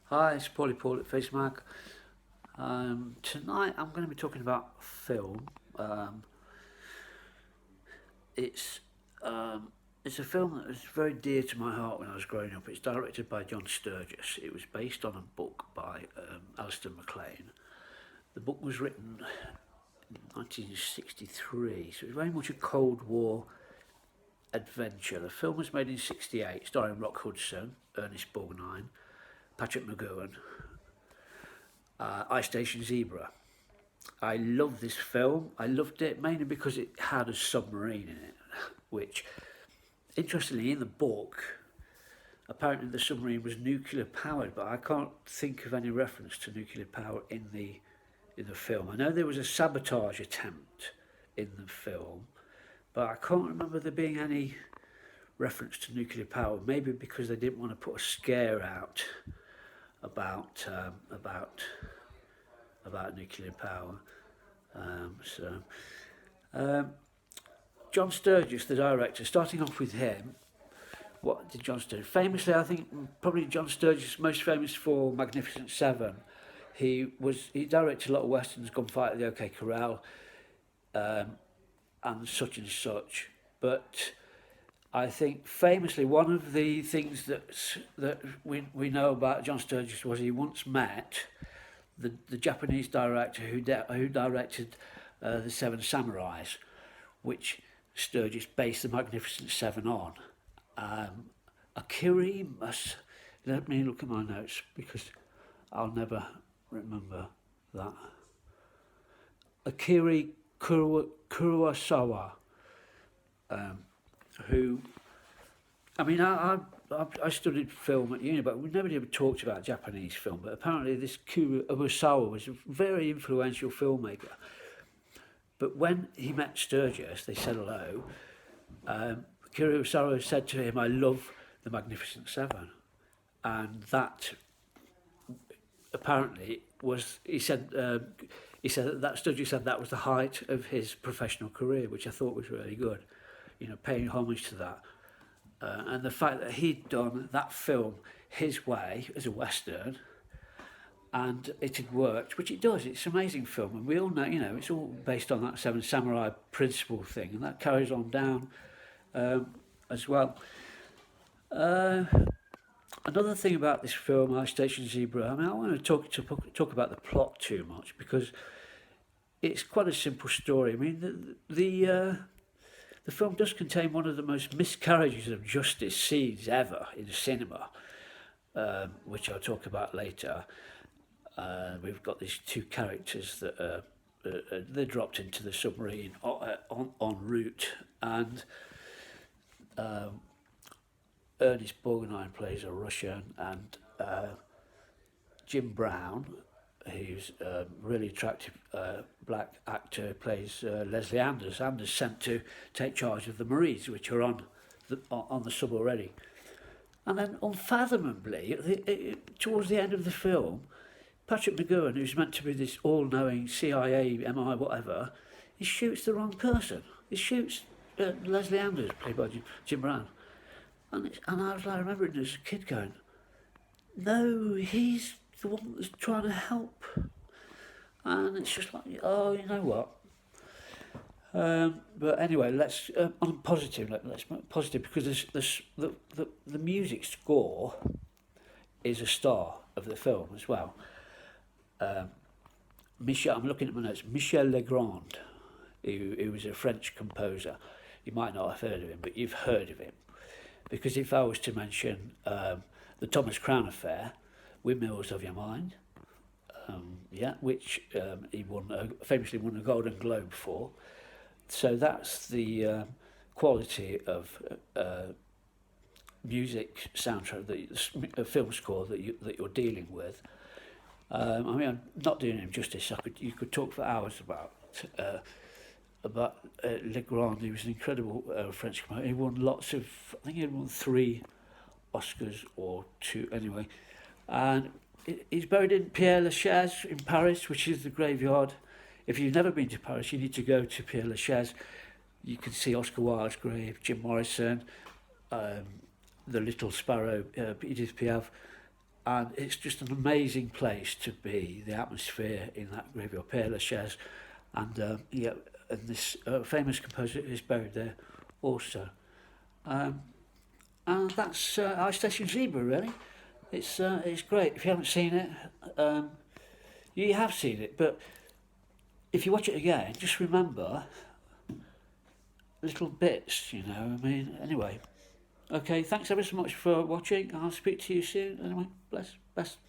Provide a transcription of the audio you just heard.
Hi, it's Paul at Phacemag. Tonight I'm going to be talking about film. Um, it's um, it's a film that was very dear to my heart when I was growing up. It's directed by John Sturges. It was based on a book by Alistair MacLean. The book was written in 1963, so it was very much a Cold War adventure. The film was made in '68, starring Rock Hudson, Ernest Borgnine, Patrick McGowan, Ice Station Zebra. I love this film. I loved it mainly because it had a submarine in it, which, interestingly, in the book, apparently the submarine was nuclear powered, but I can't think of any reference to nuclear power in the film. I know there was a sabotage attempt in the film, but I can't remember there being any reference to nuclear power. Maybe because they didn't want to put a scare out about about nuclear power. Um, so um, John Sturges, the director, starting off with him, what did John Sturges? Famously, I think probably John Sturges is most famous for Magnificent Seven. He directed a lot of westerns, Gunfight at the OK Corral, um, and such. But I think famously one of the things that we know about John Sturges was he once met the Japanese director who directed the Seven Samurais, which Sturgis based the Magnificent Seven on. Akira must let me look at my notes because I'll never remember that. Akira Kurosawa, um, who I mean, I studied film at uni, but we never ever talked about Japanese film. But apparently, this Kurosawa was a very influential filmmaker. But when he met Sturgis, they said hello. Kurosawa said to him, "I love the Magnificent Seven," and that apparently was he said that Sturgis said that was the height of his professional career, which I thought was really good. You know, paying homage to that. And the fact that he'd done that film his way as a western and it had worked, which it does. It's an amazing film, and we all know, you know, it's all based on that Seven Samurai principle thing, and that carries on down as well. Uh, Another thing about this film, Ice Station Zebra, I mean, I want to talk about the plot too much because it's quite a simple story. I mean, the film does contain one of the most miscarriages of justice scenes ever in cinema, which I'll talk about later. We've got these two characters that they're dropped into the submarine en route, and Ernest Borgnine plays a Russian, and Jim Brown, who's a really attractive black actor, plays Leslie Anders. Anders sent to take charge of the Marines, which are on the sub already. And then, unfathomably, towards the end of the film, Patrick McGowan, who's meant to be this all-knowing CIA, MI, whatever, he shoots the wrong person. He shoots Leslie Anders, played by Jim Brown. And I was like remembering as a kid going, no, he's the one that's trying to help. And it's just like, oh, you know what? But anyway, let's on positive. Let's positive because the music score is a star of the film as well. I'm looking at my notes. Michel Legrand, who was a French composer. You might not have heard of him, but you've heard of him. Because if I was to mention the Thomas Crown Affair, Windmills of Your Mind, which he famously won a Golden Globe for. So that's the quality of music soundtrack, the film score that you're dealing with. I mean, I'm not doing him justice. You could talk for hours about Legrand. He was an incredible French composer. He won lots of, I think he had won 3 Oscars or 2 anyway. And he's buried in Père Lachaise in Paris, which is the graveyard. If you've never been to Paris, you need to go to Père Lachaise. You can see Oscar Wilde's grave, Jim Morrison, the Little Sparrow, Edith Piaf, and it's just an amazing place to be. The atmosphere in that graveyard, Père Lachaise, and yeah, and this famous composer is buried there also. Um, and that's High Station Zebra, really. It's great. If you haven't seen it, um, you have seen it, but if you watch it again, just remember little bits, you know. I mean, anyway. Okay, thanks ever so much for watching. I'll speak to you soon. Anyway, bless, best.